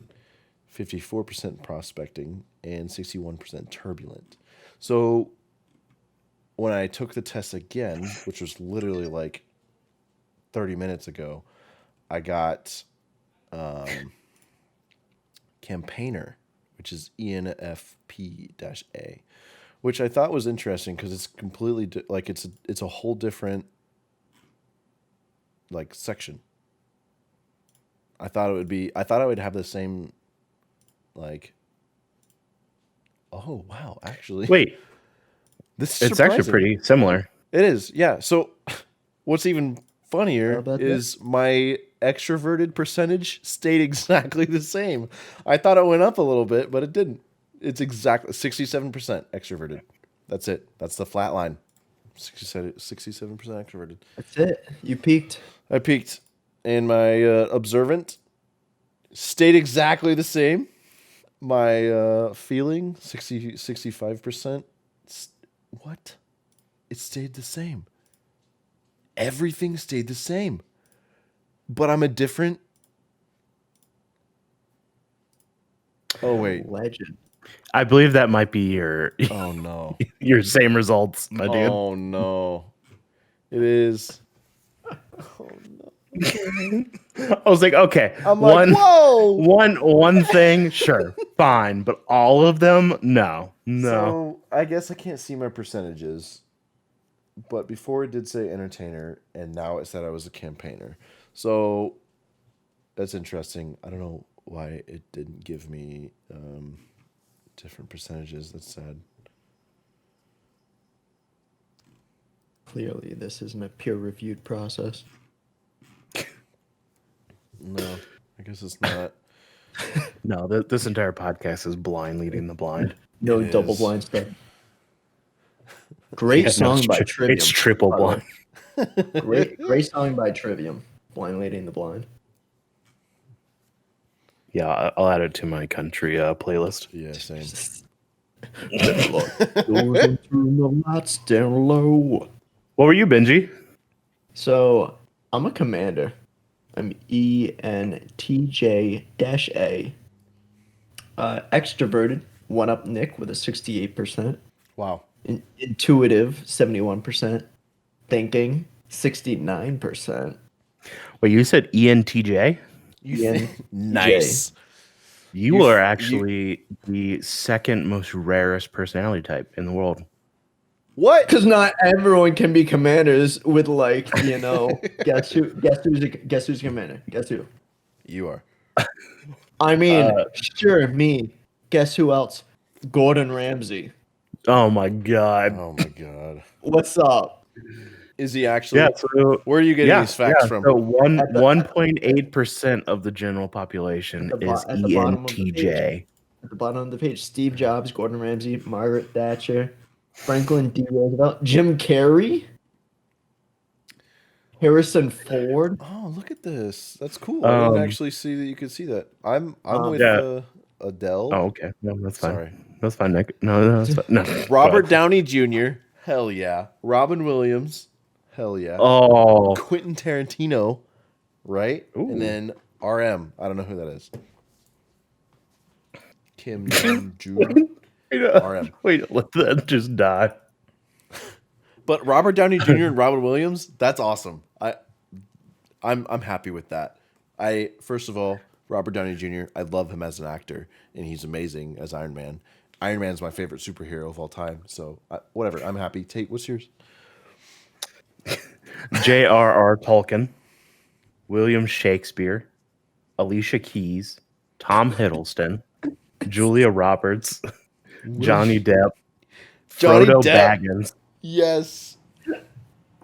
C: 54% prospecting, and 61% turbulent. So when I took the test again, which was literally like 30 minutes ago, I got campaigner, which is ENFP-A, which I thought was interesting because it's completely like it's a whole different like section. I thought I would have the same like. Oh wow! Actually,
B: Wait,
C: this is
B: it's actually
C: surprising.
B: pretty similar.
C: It is, yeah. So, what's even
A: How
C: funnier
A: about
C: is my extroverted percentage stayed exactly the same. I thought it went up a little bit, but it didn't. It's exactly 67% extroverted. That's it. That's the flat line. 67% extroverted.
A: That's it. You peaked.
C: I peaked, and my observant stayed exactly the same. My feeling 65%. What? It stayed the same. Everything stayed the same. But I'm a different. Oh wait.
A: Legend.
B: I believe that might be your
C: Oh no.
B: your same results, my dude.
C: Oh no. It is.
B: I was like, okay,
C: I'm like, whoa.
B: one thing, sure, fine, but all of them, no.
C: So I guess I can't see my percentages. But before it did say entertainer, and now it said I was a campaigner. So that's interesting. I don't know why it didn't give me different percentages. That's sad.
A: Clearly, this isn't a peer-reviewed process.
C: No, I guess it's not.
B: No, this entire podcast is blind leading the blind.
A: No
C: It
A: double
C: is.
A: blind stuff. Great
B: Yeah, no,
A: song by
B: it's
A: Trivium.
B: It's triple
A: by the way.
B: blind.
A: Great song by Trivium. Blind Leading the Blind.
B: Yeah, I'll add it to my country playlist.
C: Yeah, same.
A: Goes into the lights down low.
B: What were you, Benji?
A: So I'm a commander. I'm ENTJ-A. Extroverted, one up Nick with a 68%.
C: Wow.
A: Intuitive, 71%. Thinking, 69%.
B: Wait, you said ENTJ?
C: Nice.
B: You
C: You
B: are
C: f-
B: actually the second most rarest personality type in the world.
C: What?
A: Because not everyone can be commanders with guess who's commander? Guess who?
C: You are.
A: I mean, sure, me. Guess who else? Gordon Ramsay.
B: Oh my god.
C: Oh my god.
A: What's up?
C: Is he actually?
B: Yeah, so
C: Where are you getting these facts from?
B: So one
A: At the-
B: 1.8% of the general population is
A: at the bottom of the page.
B: ENTJ.
A: At the bottom of the page, Steve Jobs, Gordon Ramsay, Margaret Thatcher, Franklin D. Roosevelt, Jim Carrey, Harrison Ford.
C: Oh, look at this. That's cool. I didn't
B: Um,
C: actually see that you could see that. I'm with
B: Yeah.
C: Adele.
B: Oh, okay. No, that's fine.
C: Sorry.
B: That's fine, Nick. No, that's fine. No.
C: Robert
B: Go ahead.
C: Downey Jr. Hell yeah. Robin Williams. Hell yeah.
B: Oh,
C: Quentin Tarantino. Right?
B: Ooh.
C: And then RM. I don't know who that is. Kim Jong Jun. RM.
B: Wait, let that just die.
C: But Robert Downey Jr. and Robin Williams, that's awesome. I'm happy with that. First of all, Robert Downey Jr., I love him as an actor, and he's amazing as Iron Man. Iron Man's my favorite superhero of all time. So whatever, I'm happy. Tate, what's yours?
B: J.R.R. Tolkien, William Shakespeare, Alicia Keys, Tom Hiddleston, Julia Roberts, Johnny Depp,
C: Johnny
B: Frodo
C: Depp.
B: Baggins,
C: Yes.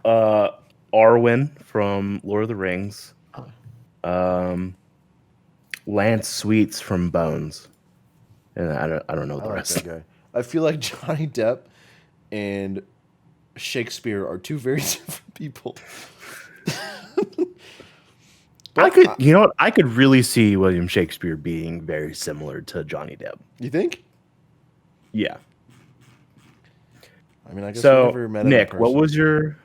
B: Arwen from Lord of the Rings, Lance Sweets from Bones, and I don't know
C: I
B: the
C: like
B: rest.
C: that guy. I feel like Johnny Depp and Shakespeare are two very different people.
B: I could, you know what? I could really see William Shakespeare being very similar to Johnny Depp.
C: You think?
B: Yeah.
C: I mean, I guess we
B: So,
C: never met him in
B: Nick,
C: person.
B: what was your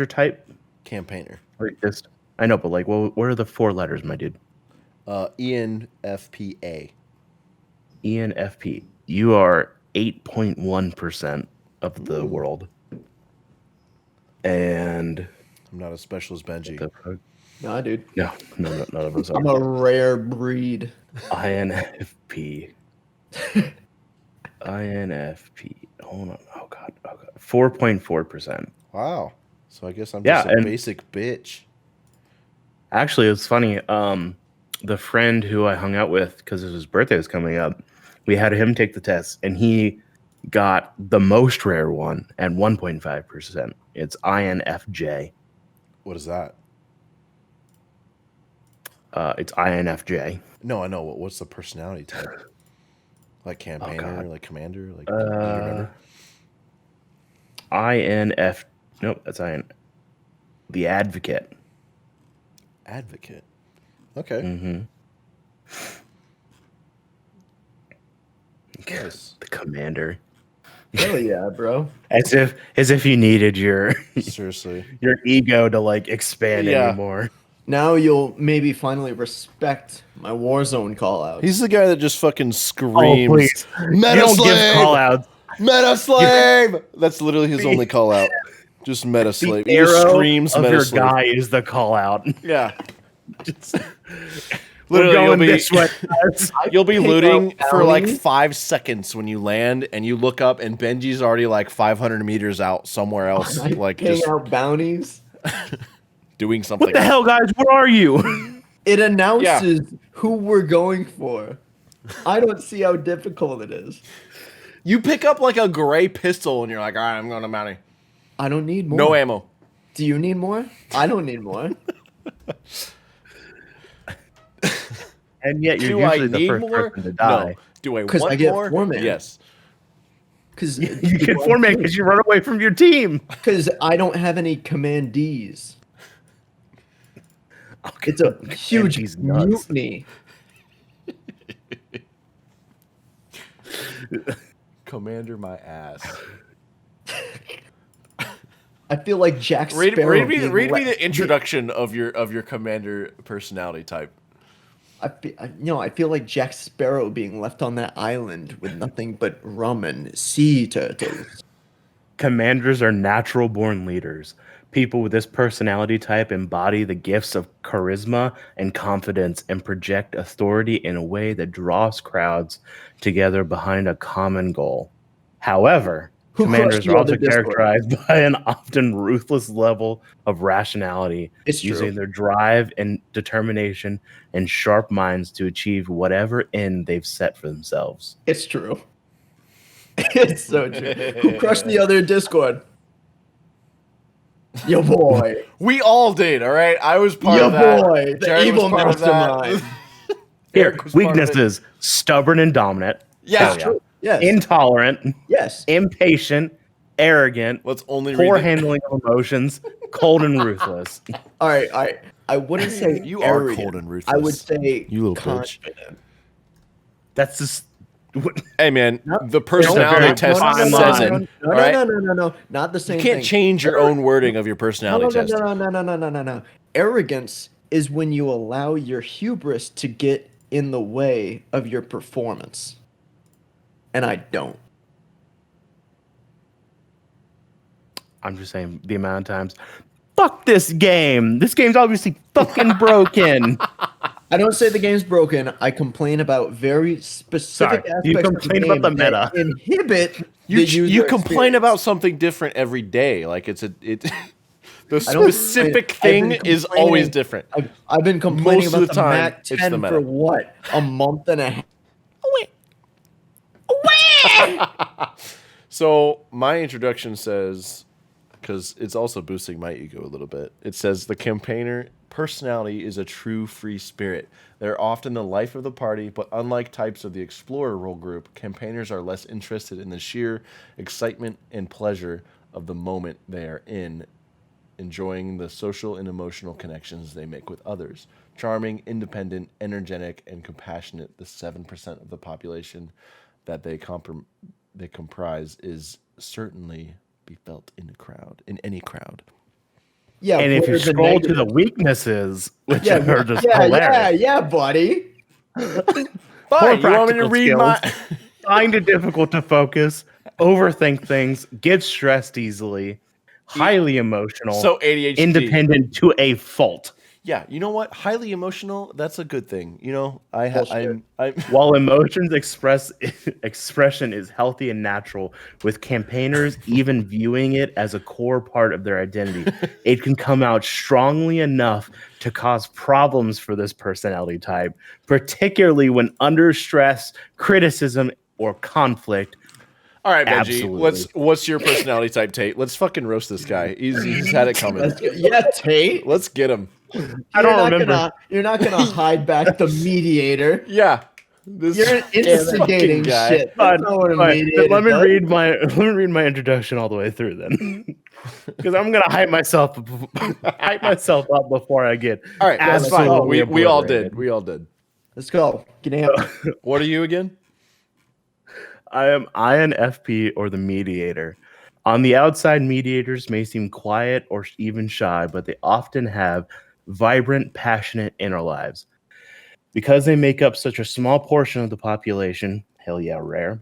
B: type?
C: Campaigner?
B: Like just, I know, but like, what are the 4 letters, my dude?
C: ENFPA.
B: ENFP. You are 8.1% of the world. And
C: I'm not as special as Benji.
B: the fuck?
A: Nah, dude.
B: No, none of us
A: I'm
B: are.
A: a rare breed.
B: INFP. INFP. Hold on. Oh god. 4.4%.
C: Wow. So I guess I'm
B: Yeah,
C: just a
B: and-
C: basic bitch.
B: Actually, it's funny. The friend who I hung out with because his birthday was coming up, we had him take the test, and he got the most rare one at 1.5%. It's INFJ.
C: What is that?
B: It's INFJ.
C: No, I know. What's the personality type? Like campaigner,
B: God.
C: like commander, like do you remember?
B: INF. Nope, that's IN. The advocate.
C: Advocate. Okay.
B: Mm-hmm.
C: Nice.
B: The commander.
A: Hell yeah, bro.
B: As if you needed your
C: Seriously.
B: your ego to like expand
C: Yeah.
B: anymore.
A: Now you'll maybe finally respect my Warzone call out.
C: He's the guy that just fucking
B: Oh
C: screams.
B: please!
C: Meta
B: You don't
C: slave!
B: give call outs.
C: Meta slave! That's literally his only call out. Just meta
B: The
C: slave. He just
B: arrow
C: screams
B: of
C: meta
B: your
C: slave.
B: guy is the call out.
C: Yeah.
B: We're
C: Literally,
B: going this way. guys.
C: You'll be
A: Pick
C: looting
A: up
C: for like
A: bounty.
C: 5 seconds when you land, and you look up, and Benji's already like 500 meters out somewhere else,
A: I
C: like
A: paying
C: just
A: out bounties.
C: doing something.
B: What the hell, guys? Where are you?
A: It announces who we're going for. I don't see how difficult it is.
C: You pick up like a gray pistol, and you're like, all right, I'm going to bounty.
A: I don't need more.
C: No ammo.
A: Do you need more? I don't need more.
B: And yet you're
C: Do I
B: usually the
C: need
B: first
C: more?
B: person to die.
C: No. Do I
A: 'Cause
C: want
A: I get
C: more?
A: 4-man.
C: Yes.
A: Because
B: You get 4-man because you run away from your team.
A: Because I don't have any commandees.
D: It's a huge
B: Benji's nuts.
D: mutiny.
C: Commander, my ass.
D: I feel like Jack
C: Read
D: Sparrow.
C: me
D: being
C: the introduction of your commander personality type.
D: I feel like Jack Sparrow being left on that island with nothing but rum and sea turtles.
B: Commanders are natural born leaders. People with this personality type embody the gifts of charisma and confidence and project authority in a way that draws crowds together behind a common goal. However,
D: Who
B: commanders
D: crushed
B: are
D: you on the
B: also
D: Discord?
B: characterized by an often ruthless level of rationality,
D: It's true.
B: using their drive and determination and sharp minds to achieve whatever end they've set for themselves.
D: It's true. It's so true. Who crushed the other Discord? Your boy.
C: We all did, all right? I was part
D: Your
C: of that.
D: boy, the
C: Jared was
D: evil
C: part of that.
D: mastermind.
B: Here,
C: Eric was part of it.
B: weaknesses: stubborn and dominant.
C: Yeah.
B: Hell
D: True. Yes.
B: Intolerant,
D: Yes.
B: impatient, arrogant,
C: Let's only
B: poor
C: read the-
B: handling of emotions, cold and ruthless.
D: All right. I wouldn't say
C: You are
D: arrogant.
C: cold and
D: I would
C: ruthless.
D: say
C: You little bitch.
D: confident.
B: That's just
C: Hey man,
D: No,
C: the personality
B: no,
C: test
B: no, no, no,
C: says
B: no,
C: it.
D: No,
C: all right?
D: no. Not the
C: You
D: same
C: can't
D: thing.
C: change your own wording of your
D: No,
C: personality test.
D: no. Arrogance is when you allow your hubris to get in the way of your performance. And I don't.
B: I'm just saying the amount of times. Fuck this game. This game's obviously fucking broken.
D: I don't say the game's broken. I complain about very specific
B: Sorry,
D: aspects
B: you
D: of the
B: complain
D: game
B: about the
D: that
B: meta.
D: inhibit
C: You
D: the user
C: you complain
D: experience.
C: about something different every day. Like the
D: I don't
C: specific
D: complain. I've
C: thing
D: been
C: is always
D: complaining-
C: different.
D: I've been complaining
C: Most of
D: about
C: the
D: the
C: time,
D: Mac
C: it's the
D: 10
C: meta.
D: for what? A month and a half.
C: So my introduction says, because it's also boosting my ego a little bit. It says the campaigner personality is a true free spirit. They're often the life of the party, but unlike types of the explorer role group, campaigners are less interested in the sheer excitement and pleasure of the moment they are in, enjoying the social and emotional connections they make with others. Charming, independent, energetic, and compassionate, the 7% of the population that they comprise is certainly be felt in any crowd.
D: Yeah,
B: And if
D: what
B: you
D: are the
B: scroll to the
D: negatives?
B: weaknesses, which
D: Yeah,
B: are just hilarious.
D: yeah, buddy.
C: Fine, you want me to
B: practical
C: read
B: skills.
C: my...
B: Find it difficult to focus, overthink things, get stressed easily, highly emotional,
C: So ADHD.
B: independent to a fault.
C: Yeah, you know what? Highly emotional, that's a good thing. You know,
D: Bullshit.
C: I'm
B: While emotions expression is healthy and natural, with campaigners even viewing it as a core part of their identity, it can come out strongly enough to cause problems for this personality type, particularly when under stress, criticism, or conflict.
C: all right, Benji.
B: Absolutely.
C: What's your personality type, Tate? Let's fucking roast this guy. He's had it coming.
D: Yeah, Tate.
C: Let's get him.
B: I don't remember.
D: You're not gonna hide back the mediator.
C: Yeah. This
D: You're instigating
C: fucking guy.
D: shit. That's not what a mediator
B: Let me
D: does.
B: read my introduction all the way through then, because I'm gonna hype myself up before I get.
C: All right, that's fine.
B: absolutely
C: We all
B: obliterated.
C: did. We all did.
D: Let's go. Get amped.
C: What are you again?
B: I am INFP or the mediator. On the outside, mediators may seem quiet or even shy, but they often have vibrant, passionate inner lives. Because they make up such a small portion of the population, hell yeah, rare,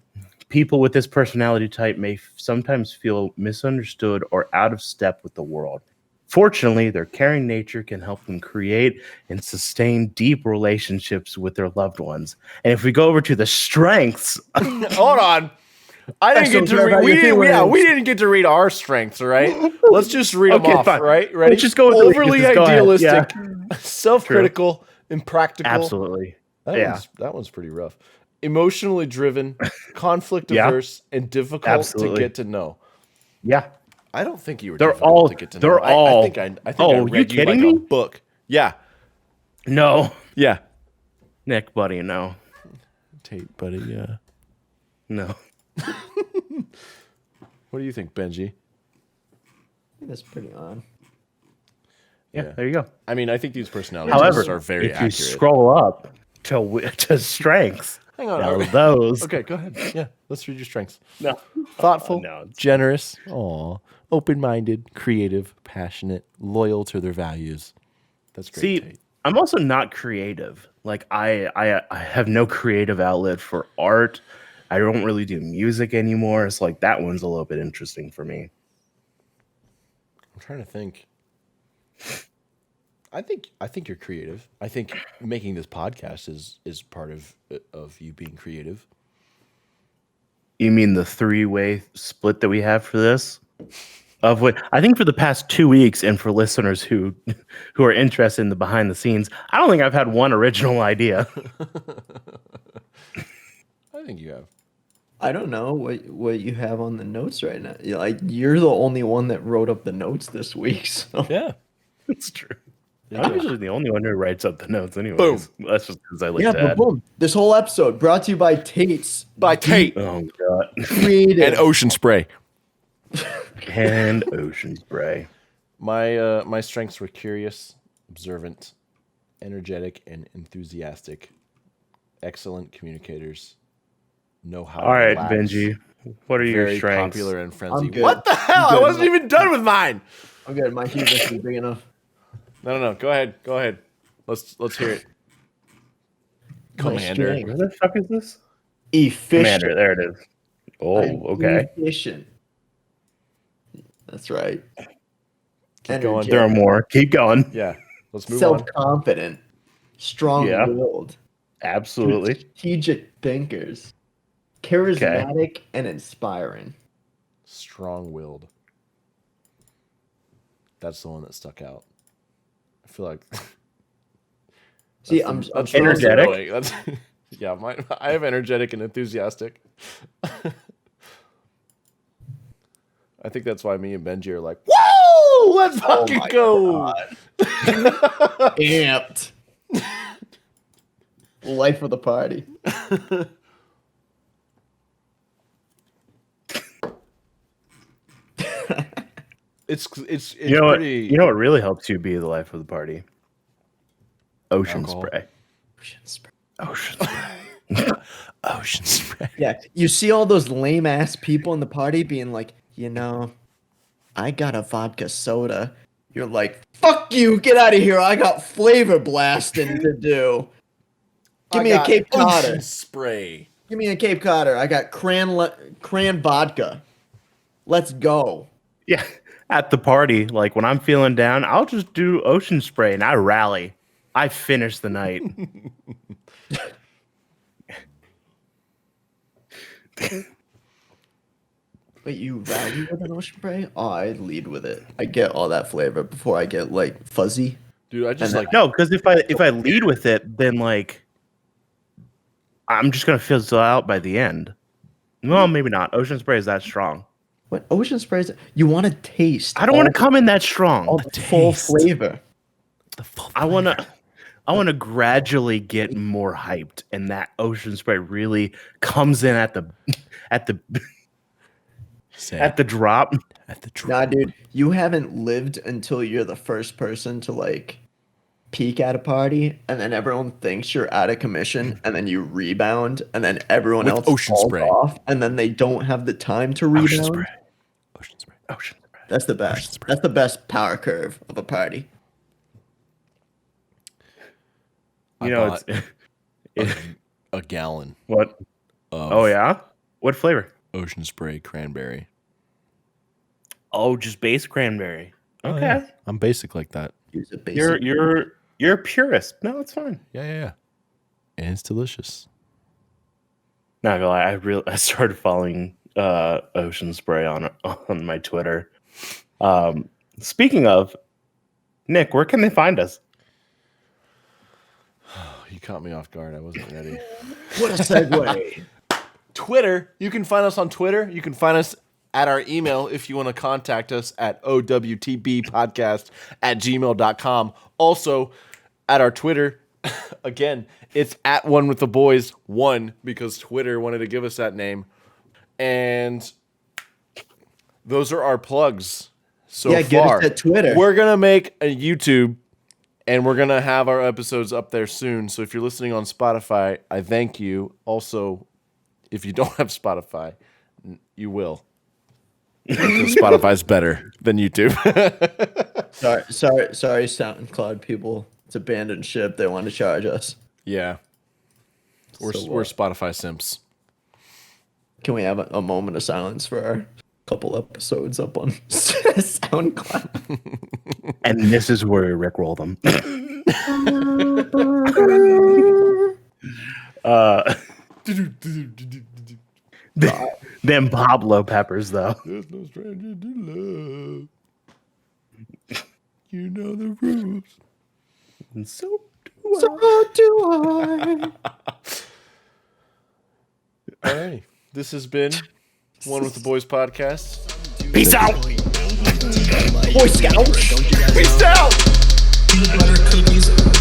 B: people with this personality type may sometimes feel misunderstood or out of step with the world. Fortunately, their caring nature can help them create and sustain deep relationships with their loved ones. And if we go over to the strengths,
C: Hold on. I didn't get to
D: Excellent,
C: read.
D: Trevor,
C: We
D: your
C: didn't. Yeah,
D: feelings.
C: we didn't get to read our strengths. All right. Let's just read them
B: Okay,
C: off.
B: fine.
C: Right. Ready?
B: Let's just go with the
C: overly
B: weaknesses. Go ahead.
C: idealistic,
B: Yeah.
C: self-critical, impractical.
B: absolutely. Yeah.
C: That one's pretty rough. Emotionally driven, conflict
B: Yeah.
C: averse, and difficult
B: Absolutely.
C: to get to know.
B: Yeah.
C: I don't think you were
B: They're
C: difficult
B: all-
C: to get to
B: they're
C: know.
B: all-
C: I think I
B: Oh, you
C: read you like
B: kidding
C: a
B: me?
C: book. Yeah.
B: No.
C: Yeah.
B: Nick, buddy, no.
C: Tate, buddy. Yeah.
B: No.
C: What do you think, Benji?
D: That's pretty odd.
B: Yeah, there you go.
C: I mean, I think these personality
B: However,
C: tests are very
B: if you
C: accurate.
B: scroll up to strengths,
C: Hang on.
B: now those.
C: Okay, go ahead. Yeah, let's read your strengths.
B: No.
C: Thoughtful,
B: No.
C: generous, open-minded, creative, passionate, loyal to their values. That's great.
B: See,
C: Tate.
B: I'm also not creative. Like I have no creative outlet for art. I don't really do music anymore. It's like that one's a little bit interesting for me.
C: I'm trying to think. I think you're creative. I think making this podcast is part of you being creative.
B: You mean the 3-way split that we have for this? Of what I think for the past 2 weeks, and for listeners who are interested in the behind the scenes, I don't think I've had one original idea.
C: I think you have.
D: I don't know what you have on the notes right now. Like you're the only one that wrote up the notes this week. So
C: Yeah.
B: It's true. I'm usually the only one who writes up the notes anyways.
C: Boom.
B: That's just because I like
D: yeah,
B: to
D: but
B: add.
D: boom. This whole episode brought to you by Tate's
C: By Tate
B: Oh god.
D: Creative.
C: and Ocean Spray.
B: And ocean spray.
C: My strengths were curious, observant, energetic, and enthusiastic. Excellent communicators. Know how.
B: All right,
C: relax,
B: Benji. What are your
C: Very
B: strengths?
C: popular and frenzy.
D: I'm good.
C: What the hell?
D: I'm
C: I
D: good.
C: wasn't even done with mine.
D: I'm good. My hubris is big enough.
C: No. Go ahead. Let's hear it. Commander.
D: strength.
B: Where the fuck is this?
D: Efficient.
B: Commander, there it is. Oh,
D: I'm
B: okay.
D: Efficient. That's right.
C: Keep going.
B: There are more. Keep going.
C: Yeah. Let's move on.
D: Self-confident. Strong-willed.
B: Absolutely.
D: Strategic thinkers. Charismatic and inspiring.
C: Strong-willed. That's the one that stuck out. I feel like.
D: See,
C: that's
D: I'm
C: the most
B: energetic.
C: annoying. That's yeah. I have energetic and enthusiastic. I think that's why me and Benji are like, whoa, let's fucking
D: my
C: go.
D: amped. Life of the party.
C: It's
B: You know
C: pretty.
B: what? You know what really helps you be the life of the party? Ocean
C: Alcohol.
B: spray.
D: Ocean spray.
B: Ocean spray.
C: Ocean spray.
D: Yeah, you see all those lame ass people in the party being like, I got a vodka soda. You're like, fuck you, get out of here. I got flavor blasting to do. Give me a Cape Codder.
C: Ocean spray.
D: Give me a Cape Codder. I got cran vodka. Let's go.
B: Yeah. At the party, like when I'm feeling down, I'll just do ocean spray and I rally. I finish the night.
D: Wait, you rally with an ocean spray? Oh, I lead with it. I get all that flavor before I get like fuzzy.
C: Dude, I just
D: And
C: like
B: No, because if I lead with it, then like I'm just gonna fizzle out by the end. Well, maybe not. Ocean spray is that strong.
D: What ocean sprays? You want to taste?
B: I don't want to come in that strong.
D: all the full
C: taste.
D: flavor.
C: the full
B: I want to gradually get more hyped, and that ocean spray really comes in at the
C: Say
B: at the drop.
C: at the
D: Nah, dude, you haven't lived until you're the first person to like peak at a party, and then everyone thinks you're out of commission, and then you rebound, and then everyone
C: With
D: else
C: ocean
D: falls
C: spray.
D: off, and then they don't have the time to rebound.
C: Ocean spray. Ocean spray.
B: Ocean spray.
D: That's the best.
C: spray.
D: That's the best power curve of a party.
B: You know,
C: bought a gallon
B: what?
C: of
B: Oh yeah, what flavor?
C: ocean spray cranberry.
B: Oh, just base cranberry.
C: Oh,
B: Okay,
C: yeah. I'm basic like that.
D: Use a basic.
B: you're a purist. No, it's fine.
C: Yeah. And it's delicious.
B: Not gonna lie, I started following Ocean Spray on my Twitter. Speaking of, Nick, where can they find us?
C: You caught me off guard. I wasn't ready.
D: What a segue.
C: Twitter. You can find us on Twitter. You can find us at our email if you want to contact us at owtbpodcast@gmail.com. Also, at our Twitter, again, it's at One With The Boys 1 because Twitter wanted to give us that name. And those are our plugs. so
D: Yeah, get
C: far.
D: us at Twitter.
C: We're gonna make a YouTube, and we're gonna have our episodes up there soon. So if you're listening on Spotify, I thank you. Also, if you don't have Spotify, you will. Because Spotify's better than YouTube.
A: Sorry, SoundCloud people. It's abandoned ship. They want to charge us.
C: Yeah. We're Spotify simps.
A: Can we have a moment of silence for our couple episodes up on SoundCloud?
B: And this is where we rickroll them. Them Pablo Peppers, though.
C: There's no stranger to love. You know the rules.
B: And so
A: do I.
C: All right. This has been One with the Boys podcast.
B: peace out.
A: Boy Scouts.
C: Peace out.
E: Peanut butter cookies